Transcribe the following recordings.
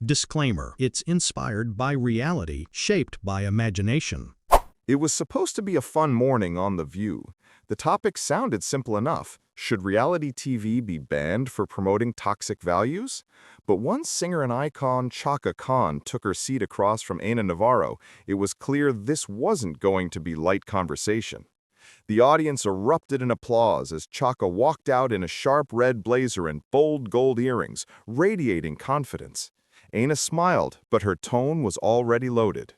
Disclaimer: it's inspired by reality, shaped by imagination. It was supposed to be a fun morning on The View. The topic sounded simple enough. Should reality TV be banned for promoting toxic values? But once singer and icon Chaka Khan took her seat across from Ana Navarro, it was clear this wasn't going to be light conversation. The audience erupted in applause as Chaka walked out in a sharp red blazer and bold gold earrings, radiating confidence. Ana smiled, but her tone was already loaded.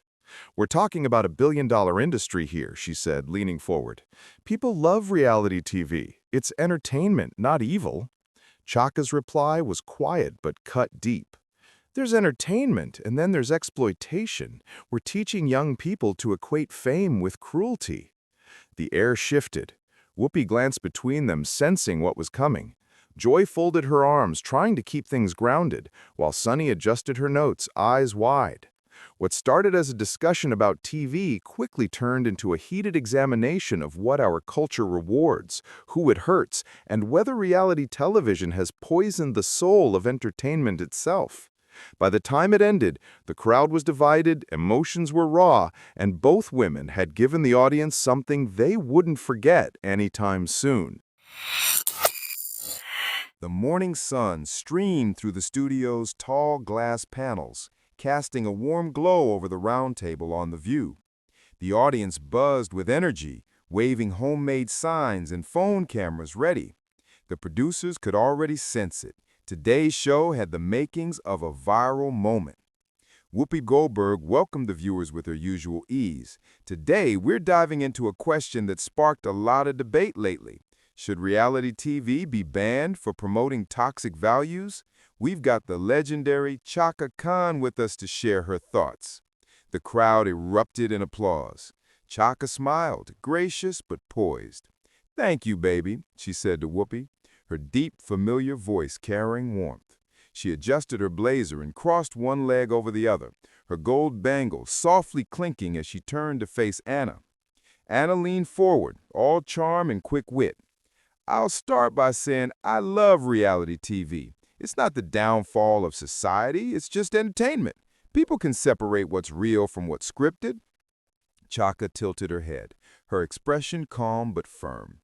"We're talking about a billion-dollar industry here," she said, leaning forward. "People love reality TV. It's entertainment, not evil." Chaka's reply was quiet but cut deep. "There's entertainment, and then there's exploitation. We're teaching young people to equate fame with cruelty." The air shifted. Whoopi glanced between them, sensing what was coming. Joy folded her arms, trying to keep things grounded, while Sunny adjusted her notes, eyes wide. What started as a discussion about TV quickly turned into a heated examination of what our culture rewards, who it hurts, and whether reality television has poisoned the soul of entertainment itself. By the time it ended, the crowd was divided, emotions were raw, and both women had given the audience something they wouldn't forget anytime soon. The morning sun streamed through the studio's tall glass panels, casting a warm glow over the round table on The View. The audience buzzed with energy, waving homemade signs and phone cameras ready. The producers could already sense it. Today's show had the makings of a viral moment. Whoopi Goldberg welcomed the viewers with her usual ease. "Today, we're diving into a question that sparked a lot of debate lately. Should reality TV be banned for promoting toxic values? We've got the legendary Chaka Khan with us to share her thoughts." The crowd erupted in applause. Chaka smiled, gracious but poised. "Thank you, baby," she said to Whoopi, her deep, familiar voice carrying warmth. She adjusted her blazer and crossed one leg over the other, her gold bangles softly clinking as she turned to face Ana. Ana leaned forward, all charm and quick wit. "I'll start by saying I love reality TV. It's not the downfall of society, it's just entertainment. People can separate what's real from what's scripted." Chaka tilted her head, her expression calm but firm.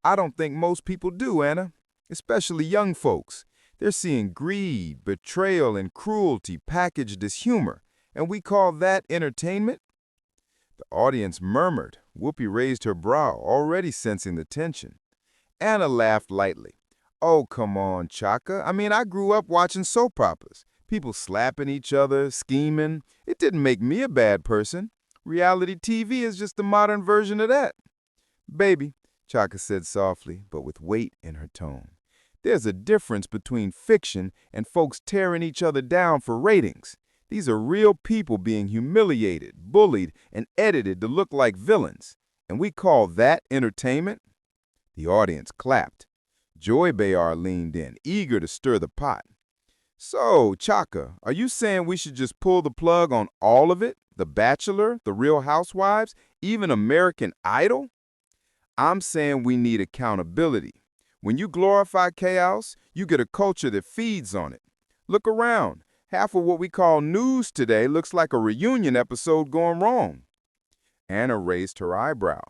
"I don't think most people do, Ana, especially young folks. They're seeing greed, betrayal, and cruelty packaged as humor, and we call that entertainment?" The audience murmured. Whoopi raised her brow, already sensing the tension. Ana laughed lightly. "Oh, come on, Chaka. I grew up watching soap operas. People slapping each other, scheming. It didn't make me a bad person. Reality TV is just the modern version of that." "Baby," Chaka said softly, but with weight in her tone, "there's a difference between fiction and folks tearing each other down for ratings. These are real people being humiliated, bullied, and edited to look like villains. And we call that entertainment?" The audience clapped. Joy Bayar leaned in, eager to stir the pot. "So, Chaka, are you saying we should just pull the plug on all of it? The Bachelor, The Real Housewives, even American Idol?" "I'm saying we need accountability. When you glorify chaos, you get a culture that feeds on it. Look around. Half of what we call news today looks like a reunion episode gone wrong." Ana raised her eyebrow.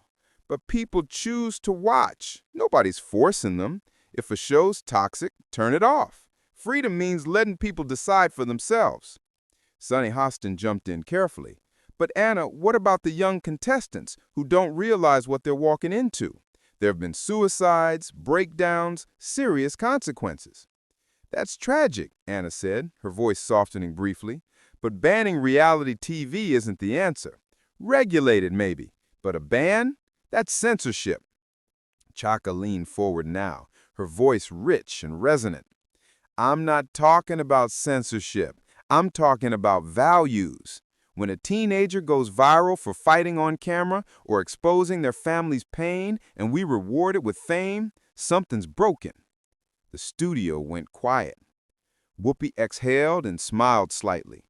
"But people choose to watch. Nobody's forcing them. If a show's toxic, turn it off. Freedom means letting people decide for themselves." Sunny Hostin jumped in carefully. "But Ana, what about the young contestants who don't realize what they're walking into? There have been suicides, breakdowns, serious consequences." "That's tragic," Ana said, her voice softening briefly. "But banning reality TV isn't the answer. Regulate it, maybe. But a ban? That's censorship." Chaka leaned forward now, her voice rich and resonant. "I'm not talking about censorship. I'm talking about values. When a teenager goes viral for fighting on camera or exposing their family's pain and we reward it with fame, something's broken." The studio went quiet. Whoopi exhaled and smiled slightly.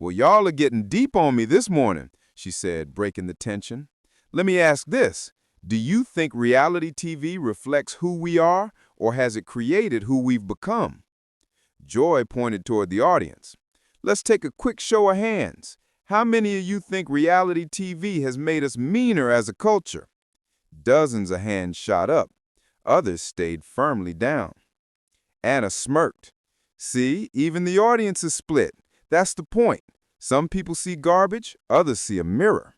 "Well, y'all are getting deep on me this morning," she said, breaking the tension. "Let me ask this. Do you think reality TV reflects who we are, or has it created who we've become?" Joy pointed toward the audience. Let's take a quick show of hands. How many of you think reality TV has made us meaner as a culture? Dozens of hands shot up. Others stayed firmly down. Anna smirked. See, even the audience is split. That's the point. Some people see garbage, others see a mirror.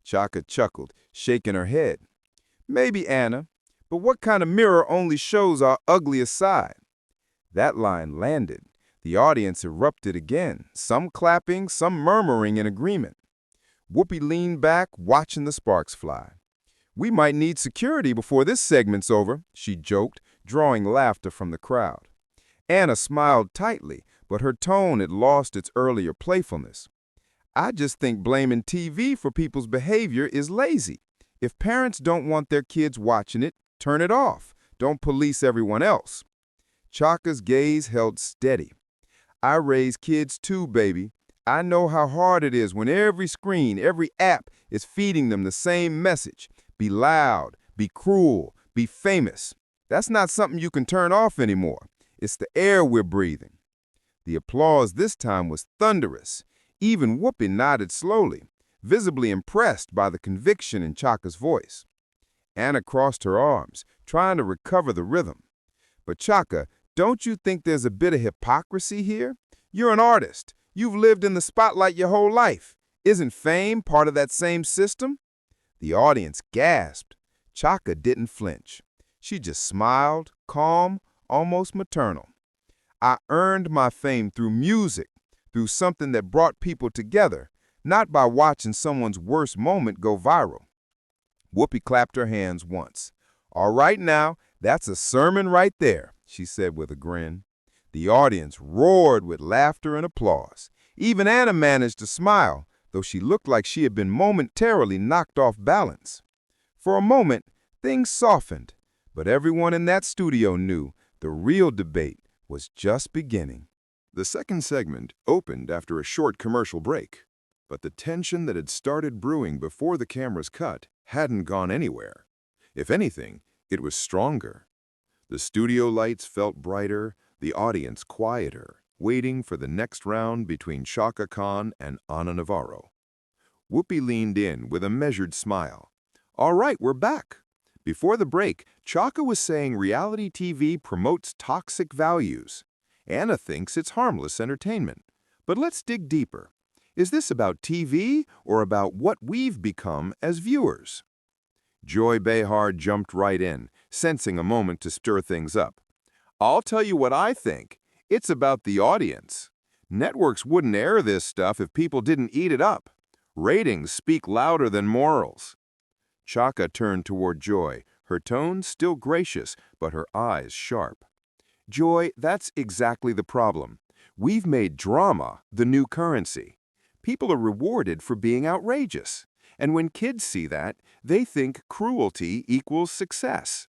Chaka chuckled, shaking her head. Maybe, Anna, but what kind of mirror only shows our ugliest side? That line landed. The audience erupted again, some clapping, some murmuring in agreement. Whoopi leaned back, watching the sparks fly. We might need security before this segment's over, she joked, drawing laughter from the crowd. Anna smiled tightly, but her tone had lost its earlier playfulness. I just think blaming TV for people's behavior is lazy. If parents don't want their kids watching it, turn it off. Don't police everyone else. Chaka's gaze held steady. I raise kids too, baby. I know how hard it is when every screen, every app is feeding them the same message. Be loud, be cruel, be famous. That's not something you can turn off anymore. It's the air we're breathing. The applause this time was thunderous. Even Whoopi nodded slowly, visibly impressed by the conviction in Chaka's voice. Anna crossed her arms, trying to recover the rhythm. But Chaka, don't you think there's a bit of hypocrisy here? You're an artist. You've lived in the spotlight your whole life. Isn't fame part of that same system? The audience gasped. Chaka didn't flinch. She just smiled, calm, almost maternal. I earned my fame through music, through something that brought people together, not by watching someone's worst moment go viral. Whoopi clapped her hands once. All right now, that's a sermon right there, she said with a grin. The audience roared with laughter and applause. Even Anna managed to smile, though she looked like she had been momentarily knocked off balance. For a moment, things softened, but everyone in that studio knew the real debate was just beginning. The second segment opened after a short commercial break, but the tension that had started brewing before the cameras cut hadn't gone anywhere. If anything, it was stronger. The studio lights felt brighter, the audience quieter, waiting for the next round between Chaka Khan and Ana Navarro. Whoopi leaned in with a measured smile. All right, we're back. Before the break, Chaka was saying reality TV promotes toxic values. Anna thinks it's harmless entertainment. But let's dig deeper. Is this about TV or about what we've become as viewers? Joy Behar jumped right in, sensing a moment to stir things up. I'll tell you what I think. It's about the audience. Networks wouldn't air this stuff if people didn't eat it up. Ratings speak louder than morals. Chaka turned toward Joy, her tone still gracious, but her eyes sharp. Joy, that's exactly the problem. We've made drama the new currency. People are rewarded for being outrageous. And when kids see that, they think cruelty equals success.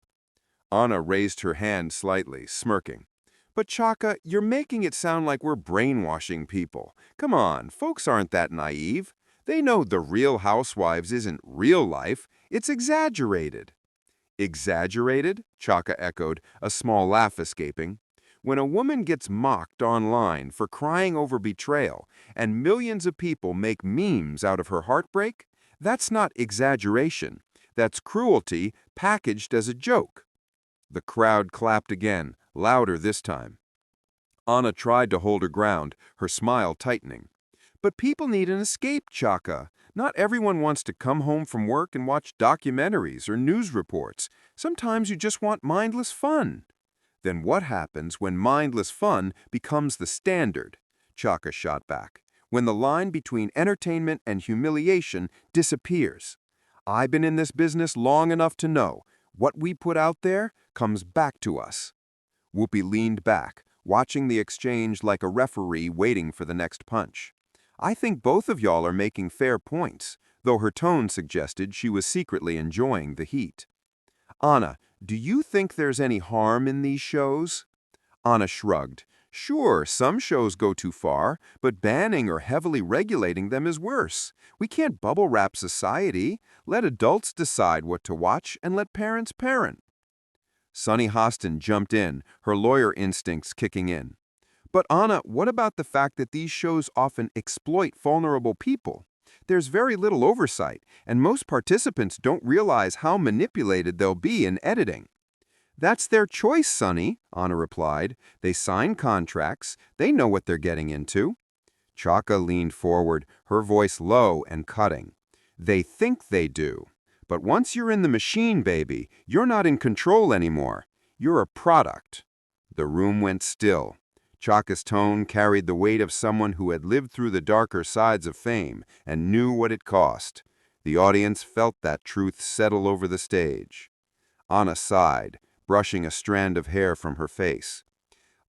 Ana raised her hand slightly, smirking. But Chaka, you're making it sound like we're brainwashing people. Come on, folks aren't that naive. They know The Real Housewives isn't real life, it's exaggerated. Exaggerated? Chaka echoed, a small laugh escaping. When a woman gets mocked online for crying over betrayal and millions of people make memes out of her heartbreak, that's not exaggeration. That's cruelty packaged as a joke. The crowd clapped again, louder this time. Ana tried to hold her ground, her smile tightening. But people need an escape, Chaka. Not everyone wants to come home from work and watch documentaries or news reports. Sometimes you just want mindless fun. Then what happens when mindless fun becomes the standard? Chaka shot back. When the line between entertainment and humiliation disappears. I've been in this business long enough to know what we put out there comes back to us. Whoopi leaned back, watching the exchange like a referee waiting for the next punch. I think both of y'all are making fair points, though her tone suggested she was secretly enjoying the heat. Ana, do you think there's any harm in these shows? Ana shrugged. Sure, some shows go too far, but banning or heavily regulating them is worse. We can't bubble wrap society. Let adults decide what to watch and let parents parent. Sunny Hostin jumped in, her lawyer instincts kicking in. But Ana, what about the fact that these shows often exploit vulnerable people? There's very little oversight, and most participants don't realize how manipulated they'll be in editing. That's their choice, Sonny, Ana replied. They sign contracts. They know what they're getting into. Chaka leaned forward, her voice low and cutting. They think they do. But once you're in the machine, baby, you're not in control anymore. You're a product. The room went still. Chaka's tone carried the weight of someone who had lived through the darker sides of fame and knew what it cost. The audience felt that truth settle over the stage. Ana sighed, brushing a strand of hair from her face.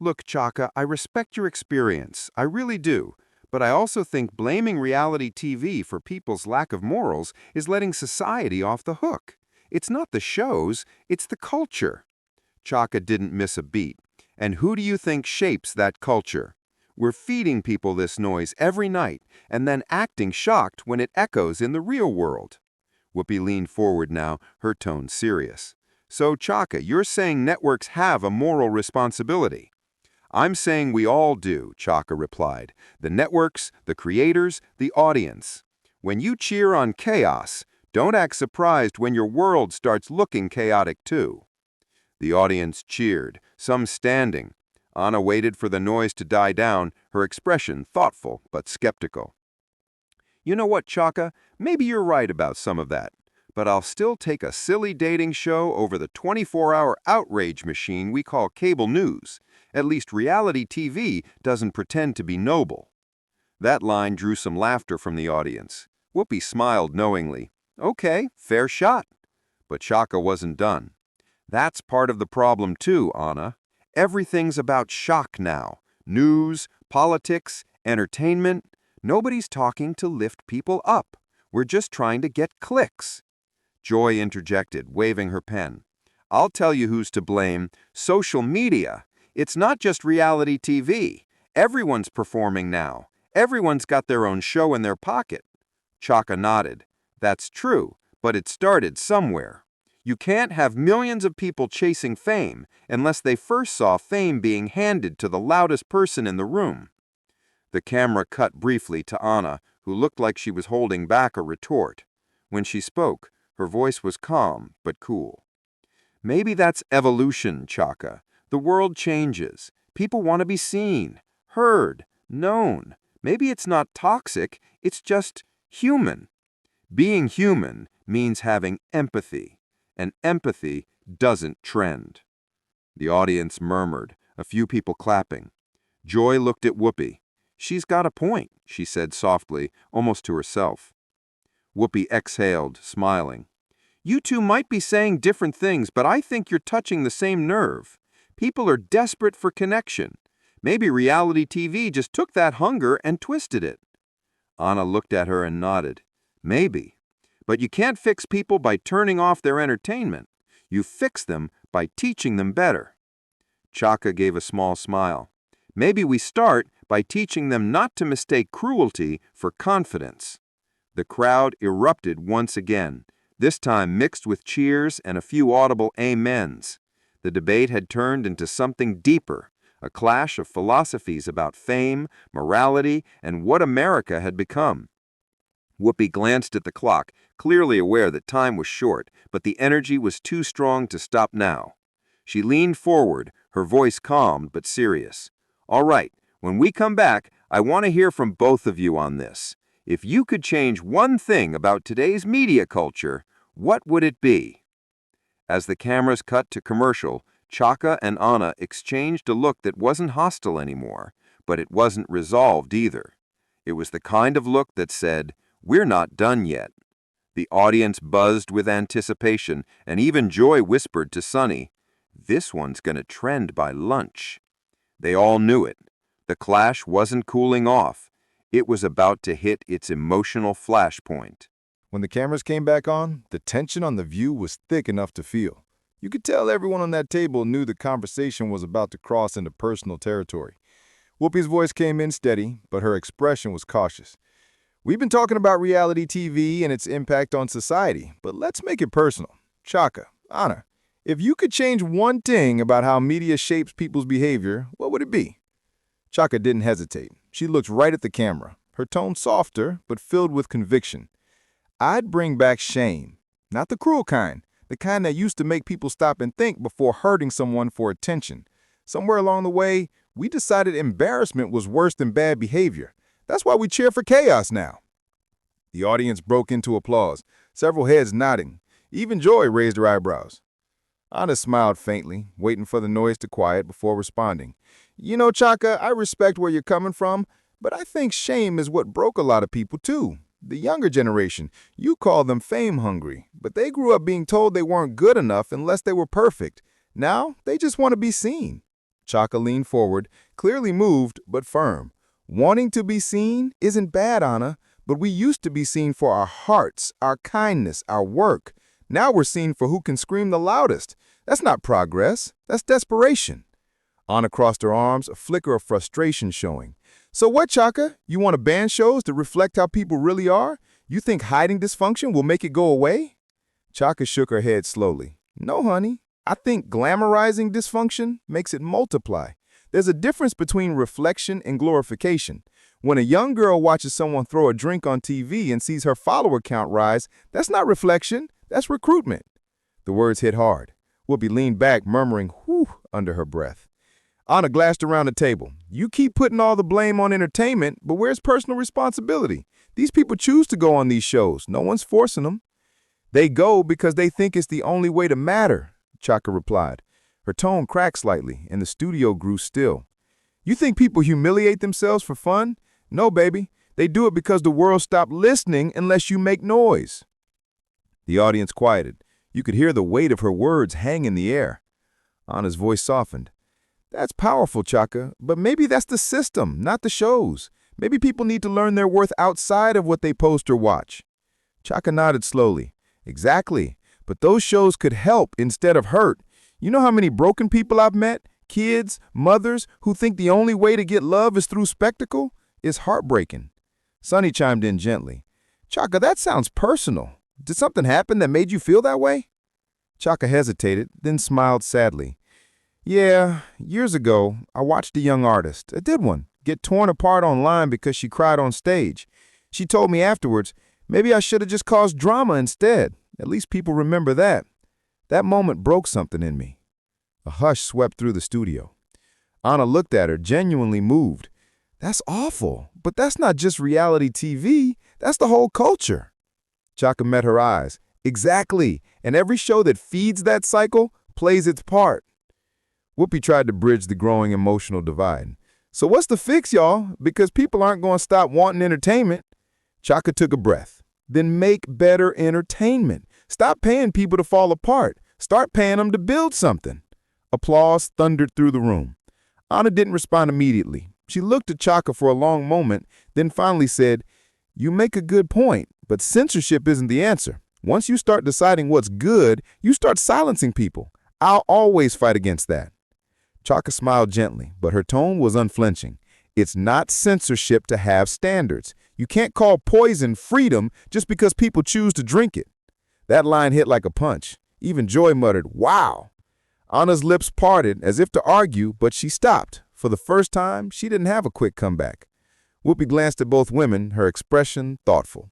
Look, Chaka, I respect your experience. I really do. But I also think blaming reality TV for people's lack of morals is letting society off the hook. It's not the shows, it's the culture. Chaka didn't miss a beat. And who do you think shapes that culture? We're feeding people this noise every night and then acting shocked when it echoes in the real world. Whoopi leaned forward now, her tone serious. So, Chaka, you're saying networks have a moral responsibility. I'm saying we all do, Chaka replied. The networks, the creators, the audience. When you cheer on chaos, don't act surprised when your world starts looking chaotic too. The audience cheered, some standing. Ana waited for the noise to die down, her expression thoughtful but skeptical. You know what, Chaka? Maybe you're right about some of that. But I'll still take a silly dating show over the 24-hour outrage machine we call cable news. At least reality TV doesn't pretend to be noble. That line drew some laughter from the audience. Whoopi smiled knowingly. Okay, fair shot. But Chaka wasn't done. That's part of the problem too, Ana. Everything's about shock now. News, politics, entertainment. Nobody's talking to lift people up. We're just trying to get clicks. Joy interjected, waving her pen. I'll tell you who's to blame. Social media. It's not just reality TV. Everyone's performing now. Everyone's got their own show in their pocket. Chaka nodded. That's true, but it started somewhere. You can't have millions of people chasing fame unless they first saw fame being handed to the loudest person in the room. The camera cut briefly to Ana, who looked like she was holding back a retort. When she spoke, her voice was calm but cool. Maybe that's evolution, Chaka. The world changes. People want to be seen, heard, known. Maybe it's not toxic, it's just human. Being human means having empathy, and empathy doesn't trend. The audience murmured, a few people clapping. Joy looked at Whoopi. She's got a point, she said softly, almost to herself. Whoopi exhaled, smiling. You two might be saying different things, but I think you're touching the same nerve. People are desperate for connection. Maybe reality TV just took that hunger and twisted it. Ana looked at her and nodded. Maybe. But you can't fix people by turning off their entertainment. You fix them by teaching them better. Chaka gave a small smile. Maybe we start by teaching them not to mistake cruelty for confidence. The crowd erupted once again, this time mixed with cheers and a few audible amens. The debate had turned into something deeper, a clash of philosophies about fame, morality, and what America had become. Whoopi glanced at the clock, clearly aware that time was short, but the energy was too strong to stop now. She leaned forward, her voice calm but serious. All right, when we come back, I want to hear from both of you on this. If you could change one thing about today's media culture, what would it be? As the cameras cut to commercial, Chaka and Ana exchanged a look that wasn't hostile anymore, but it wasn't resolved either. It was the kind of look that said, "We're not done yet." The audience buzzed with anticipation, and even Joy whispered to Sonny, "This one's gonna trend by lunch." They all knew it. The clash wasn't cooling off. It was about to hit its emotional flashpoint. When the cameras came back on, the tension on the view was thick enough to feel. You could tell everyone on that table knew the conversation was about to cross into personal territory. Whoopi's voice came in steady, but her expression was cautious. We've been talking about reality TV and its impact on society, but let's make it personal. Chaka, Ana, if you could change one thing about how media shapes people's behavior, what would it be? Chaka didn't hesitate. She looked right at the camera, her tone softer but filled with conviction. I'd bring back shame, not the cruel kind, the kind that used to make people stop and think before hurting someone for attention. Somewhere along the way, we decided embarrassment was worse than bad behavior. That's why we cheer for chaos now. The audience broke into applause, several heads nodding. Even Joy raised her eyebrows. Ana smiled faintly, waiting for the noise to quiet before responding. You know, Chaka, I respect where you're coming from, but I think shame is what broke a lot of people too. The younger generation, you call them fame-hungry, but they grew up being told they weren't good enough unless they were perfect. Now, they just want to be seen. Chaka leaned forward, clearly moved but firm. Wanting to be seen isn't bad, Ana, but we used to be seen for our hearts, our kindness, our work. Now we're seen for who can scream the loudest. That's not progress, that's desperation. Ana crossed her arms, a flicker of frustration showing. So what, Chaka? You want to ban shows to reflect how people really are? You think hiding dysfunction will make it go away? Chaka shook her head slowly. No, honey. I think glamorizing dysfunction makes it multiply. There's a difference between reflection and glorification. When a young girl watches someone throw a drink on TV and sees her follower count rise, that's not reflection, that's recruitment. The words hit hard. Whoopi leaned back, murmuring, whew, under her breath. Ana glanced around the table. You keep putting all the blame on entertainment, but where's personal responsibility? These people choose to go on these shows. No one's forcing them. They go because they think it's the only way to matter, Chaka replied. Her tone cracked slightly, and the studio grew still. You think people humiliate themselves for fun? No, baby. They do it because the world stopped listening unless you make noise. The audience quieted. You could hear the weight of her words hang in the air. Ana's voice softened. That's powerful, Chaka, but maybe that's the system, not the shows. Maybe people need to learn their worth outside of what they post or watch. Chaka nodded slowly. Exactly, but those shows could help instead of hurt. You know how many broken people I've met? Kids, mothers, who think the only way to get love is through spectacle? It's heartbreaking. Sonny chimed in gently. Chaka, that sounds personal. Did something happen that made you feel that way? Chaka hesitated, then smiled sadly. Yeah, years ago, I watched a young artist, a good one, get torn apart online because she cried on stage. She told me afterwards, maybe I should have just caused drama instead. At least people remember that. That moment broke something in me. A hush swept through the studio. Ana looked at her, genuinely moved. That's awful, but that's not just reality TV. That's the whole culture. Chaka met her eyes. Exactly, and every show that feeds that cycle plays its part. Whoopi tried to bridge the growing emotional divide. So what's the fix, y'all? Because people aren't going to stop wanting entertainment. Chaka took a breath. Then make better entertainment. Stop paying people to fall apart. Start paying them to build something. Applause thundered through the room. Ana didn't respond immediately. She looked at Chaka for a long moment, then finally said, You make a good point, but censorship isn't the answer. Once you start deciding what's good, you start silencing people. I'll always fight against that. Chaka smiled gently, but her tone was unflinching. It's not censorship to have standards. You can't call poison freedom just because people choose to drink it. That line hit like a punch. Even Joy muttered, wow. Ana's lips parted as if to argue, but she stopped. For the first time, she didn't have a quick comeback. Whoopi glanced at both women, her expression thoughtful.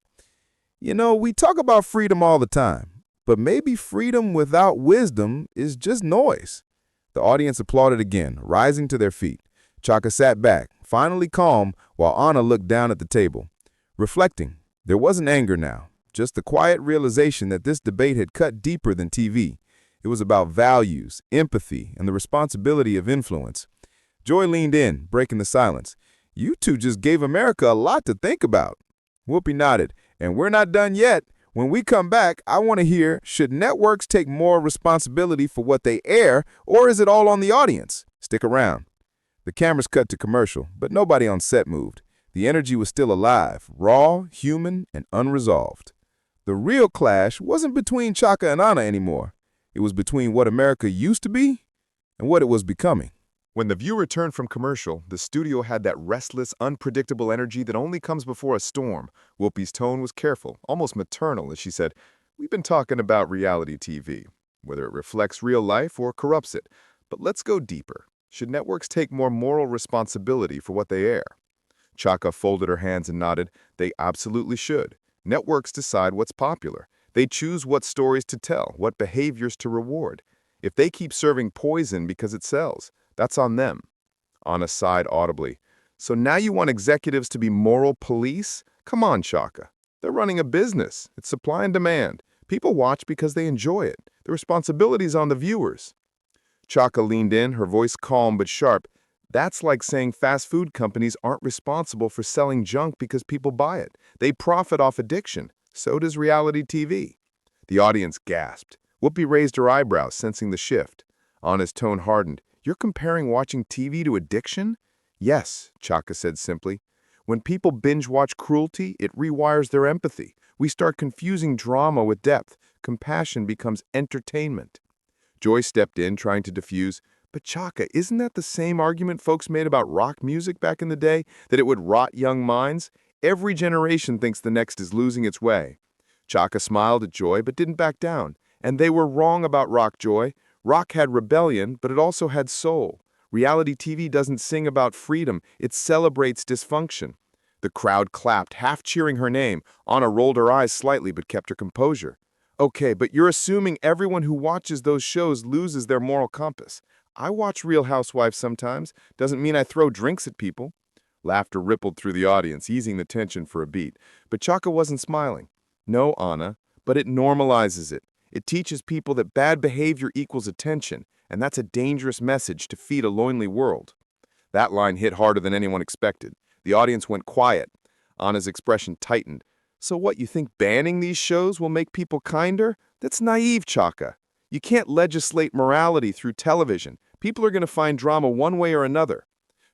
You know, we talk about freedom all the time, but maybe freedom without wisdom is just noise. The audience applauded again, rising to their feet. Chaka sat back, finally calm, while Ana looked down at the table. Reflecting, there wasn't anger now, just the quiet realization that this debate had cut deeper than TV. It was about values, empathy, and the responsibility of influence. Joy leaned in, breaking the silence. You two just gave America a lot to think about. Whoopi nodded, and we're not done yet. When we come back, I want to hear, should networks take more responsibility for what they air, or is it all on the audience? Stick around. The cameras cut to commercial, but nobody on set moved. The energy was still alive, raw, human, and unresolved. The real clash wasn't between Chaka and Ana anymore. It was between what America used to be and what it was becoming. When the view returned from commercial, the studio had that restless, unpredictable energy that only comes before a storm. Whoopi's tone was careful, almost maternal, as she said, We've been talking about reality TV, whether it reflects real life or corrupts it. But let's go deeper. Should networks take more moral responsibility for what they air? Chaka folded her hands and nodded. They absolutely should. Networks decide what's popular. They choose what stories to tell, what behaviors to reward. If they keep serving poison because it sells, that's on them. Ana sighed audibly. So now you want executives to be moral police? Come on, Chaka. They're running a business. It's supply and demand. People watch because they enjoy it. The responsibility's on the viewers. Chaka leaned in, her voice calm but sharp. That's like saying fast food companies aren't responsible for selling junk because people buy it. They profit off addiction. So does reality TV. The audience gasped. Whoopi raised her eyebrows, sensing the shift. Ana's tone hardened. You're comparing watching TV to addiction? Yes, Chaka said simply. When people binge-watch cruelty, it rewires their empathy. We start confusing drama with depth. Compassion becomes entertainment. Joy stepped in, trying to diffuse. But Chaka, isn't that the same argument folks made about rock music back in the day? That it would rot young minds? Every generation thinks the next is losing its way. Chaka smiled at Joy, but didn't back down. And they were wrong about rock, Joy. Rock had rebellion, but it also had soul. Reality TV doesn't sing about freedom, it celebrates dysfunction. The crowd clapped, half cheering her name. Ana rolled her eyes slightly but kept her composure. Okay, but you're assuming everyone who watches those shows loses their moral compass. I watch Real Housewives sometimes. Doesn't mean I throw drinks at people. Laughter rippled through the audience, easing the tension for a beat. But Chaka wasn't smiling. No, Ana, but it normalizes it. It teaches people that bad behavior equals attention, and that's a dangerous message to feed a lonely world. That line hit harder than anyone expected. The audience went quiet. Ana's expression tightened. So what, you think banning these shows will make people kinder? That's naive, Chaka. You can't legislate morality through television. People are going to find drama one way or another.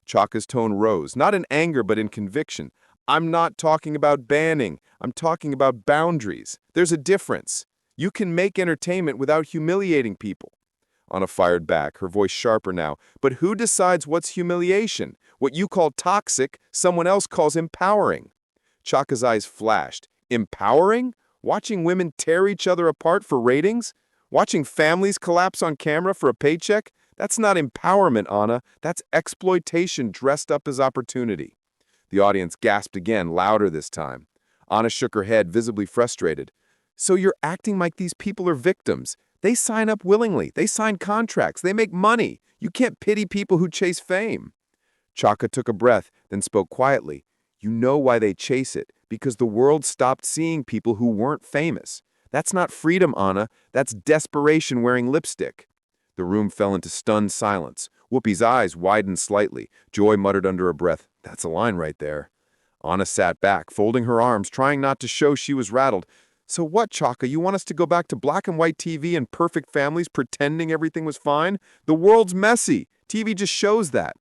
Chaka's tone rose, not in anger but in conviction. I'm not talking about banning. I'm talking about boundaries. There's a difference. You can make entertainment without humiliating people. Ana fired back, her voice sharper now. But who decides what's humiliation? What you call toxic, someone else calls empowering. Chaka's eyes flashed. Empowering? Watching women tear each other apart for ratings? Watching families collapse on camera for a paycheck? That's not empowerment, Ana. That's exploitation dressed up as opportunity. The audience gasped again, louder this time. Ana shook her head, visibly frustrated. So you're acting like these people are victims. They sign up willingly. They sign contracts. They make money. You can't pity people who chase fame. Chaka took a breath, then spoke quietly. You know why they chase it. Because the world stopped seeing people who weren't famous. That's not freedom, Ana. That's desperation wearing lipstick. The room fell into stunned silence. Whoopi's eyes widened slightly. Joy muttered under her breath, That's a line right there. Ana sat back, folding her arms, trying not to show she was rattled. So what, Chaka? You want us to go back to black and white TV and perfect families pretending everything was fine? The world's messy. TV just shows that.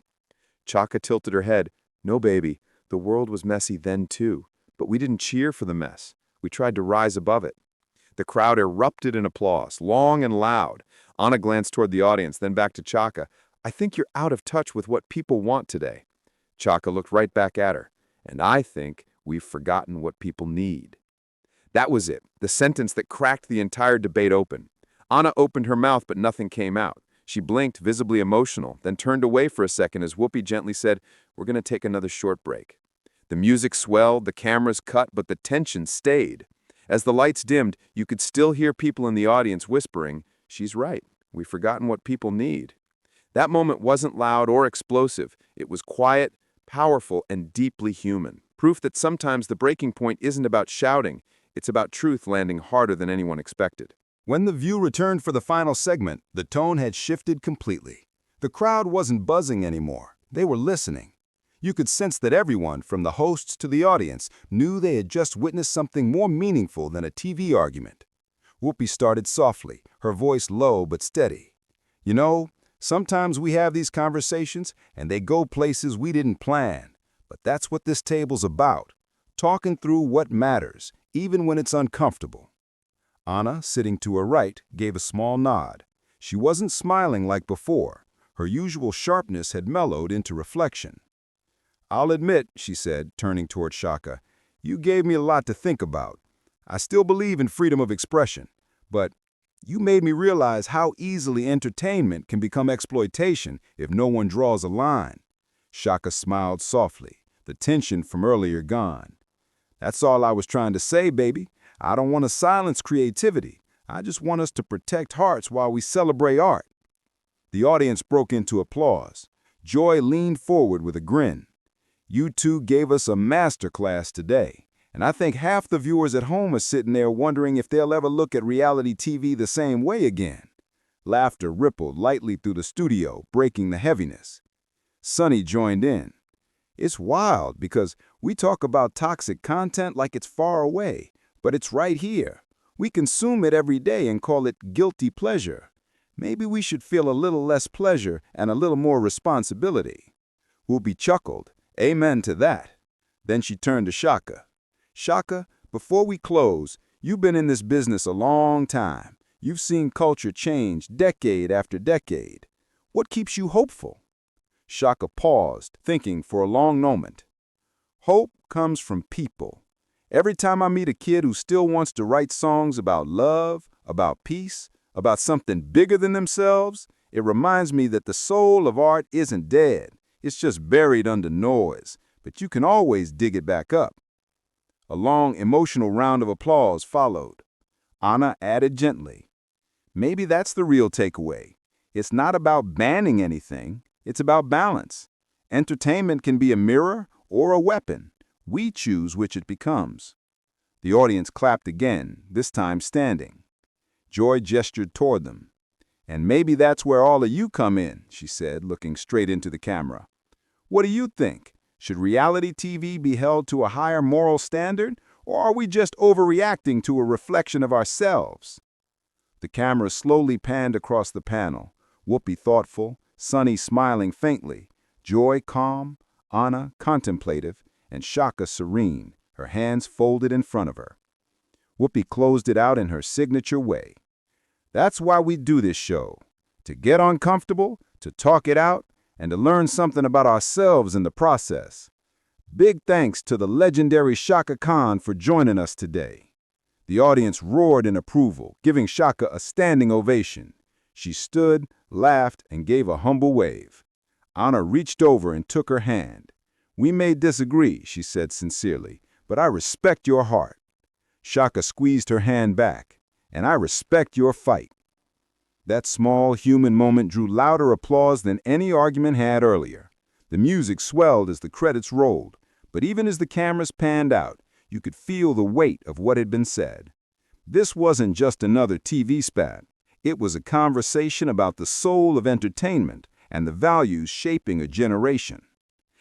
Chaka tilted her head. No, baby. The world was messy then too. But we didn't cheer for the mess. We tried to rise above it. The crowd erupted in applause, long and loud. Ana glanced toward the audience, then back to Chaka. I think you're out of touch with what people want today. Chaka looked right back at her. And I think we've forgotten what people need. That was it, the sentence that cracked the entire debate open. Ana opened her mouth, but nothing came out. She blinked, visibly emotional, then turned away for a second as Whoopi gently said, We're going to take another short break. The music swelled, the cameras cut, but the tension stayed. As the lights dimmed, you could still hear people in the audience whispering, She's right, we've forgotten what people need. That moment wasn't loud or explosive. It was quiet, powerful, and deeply human. Proof that sometimes the breaking point isn't about shouting. It's about truth landing harder than anyone expected. When The View returned for the final segment, the tone had shifted completely. The crowd wasn't buzzing anymore. They were listening. You could sense that everyone, from the hosts to the audience, knew they had just witnessed something more meaningful than a TV argument. Whoopi started softly, her voice low but steady. You know, sometimes we have these conversations, and they go places we didn't plan. But that's what this table's about. Talking through what matters, even when it's uncomfortable. Ana, sitting to her right, gave a small nod. She wasn't smiling like before. Her usual sharpness had mellowed into reflection. I'll admit, she said, turning toward Chaka, you gave me a lot to think about. I still believe in freedom of expression, but You made me realize how easily entertainment can become exploitation if no one draws a line. Chaka smiled softly, the tension from earlier gone. That's all I was trying to say, baby. I don't want to silence creativity. I just want us to protect hearts while we celebrate art. The audience broke into applause. Joy leaned forward with a grin. You two gave us a master class today, and I think half the viewers at home are sitting there wondering if they'll ever look at reality TV the same way again. Laughter rippled lightly through the studio, breaking the heaviness. Sonny joined in. It's wild because we talk about toxic content like it's far away, but it's right here. We consume it every day and call it guilty pleasure. Maybe we should feel a little less pleasure and a little more responsibility. Whoopi chuckled. Amen to that. Then she turned to Chaka. Chaka, before we close, you've been in this business a long time. You've seen culture change decade after decade. What keeps you hopeful? Chaka paused, thinking for a long moment. Hope comes from people. Every time I meet a kid who still wants to write songs about love, about peace, about something bigger than themselves, it reminds me that the soul of art isn't dead. It's just buried under noise, but you can always dig it back up. A long, emotional round of applause followed. Ana added gently, maybe that's the real takeaway. It's not about banning anything. It's about balance. Entertainment can be a mirror or a weapon. We choose which it becomes. The audience clapped again, this time standing. Joy gestured toward them. And maybe that's where all of you come in, she said, looking straight into the camera. What do you think? Should reality TV be held to a higher moral standard, or are we just overreacting to a reflection of ourselves? The camera slowly panned across the panel, Whoopi thoughtful, Sonny smiling faintly, Joy calm, Ana contemplative, and Chaka serene, her hands folded in front of her. Whoopi closed it out in her signature way. That's why we do this show, to get uncomfortable, to talk it out, and to learn something about ourselves in the process. Big thanks to the legendary Chaka Khan for joining us today. The audience roared in approval, giving Chaka a standing ovation. She stood, laughed, and gave a humble wave. Ana reached over and took her hand. We may disagree, she said sincerely, but I respect your heart. Chaka squeezed her hand back. And I respect your fight. That small human moment drew louder applause than any argument had earlier. The music swelled as the credits rolled, but even as the cameras panned out, you could feel the weight of what had been said. This wasn't just another TV spat. It was a conversation about the soul of entertainment and the values shaping a generation.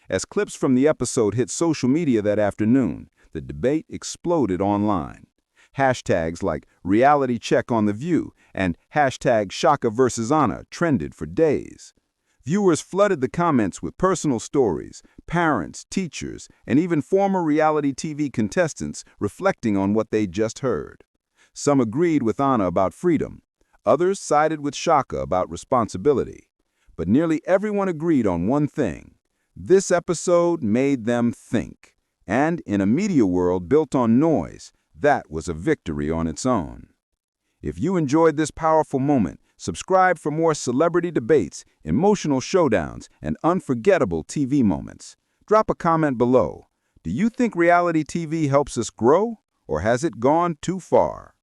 As clips from the episode hit social media that afternoon, the debate exploded online. Hashtags like reality check on The View and hashtag Chaka versus Ana trended for days. Viewers flooded the comments with personal stories, parents, teachers, and even former reality TV contestants reflecting on what they'd just heard. Some agreed with Ana about freedom. Others sided with Chaka about responsibility. But nearly everyone agreed on one thing. This episode made them think. And in a media world built on noise, that was a victory on its own. If you enjoyed this powerful moment, subscribe for more celebrity debates, emotional showdowns, and unforgettable TV moments. Drop a comment below. Do you think reality TV helps us grow, or has it gone too far?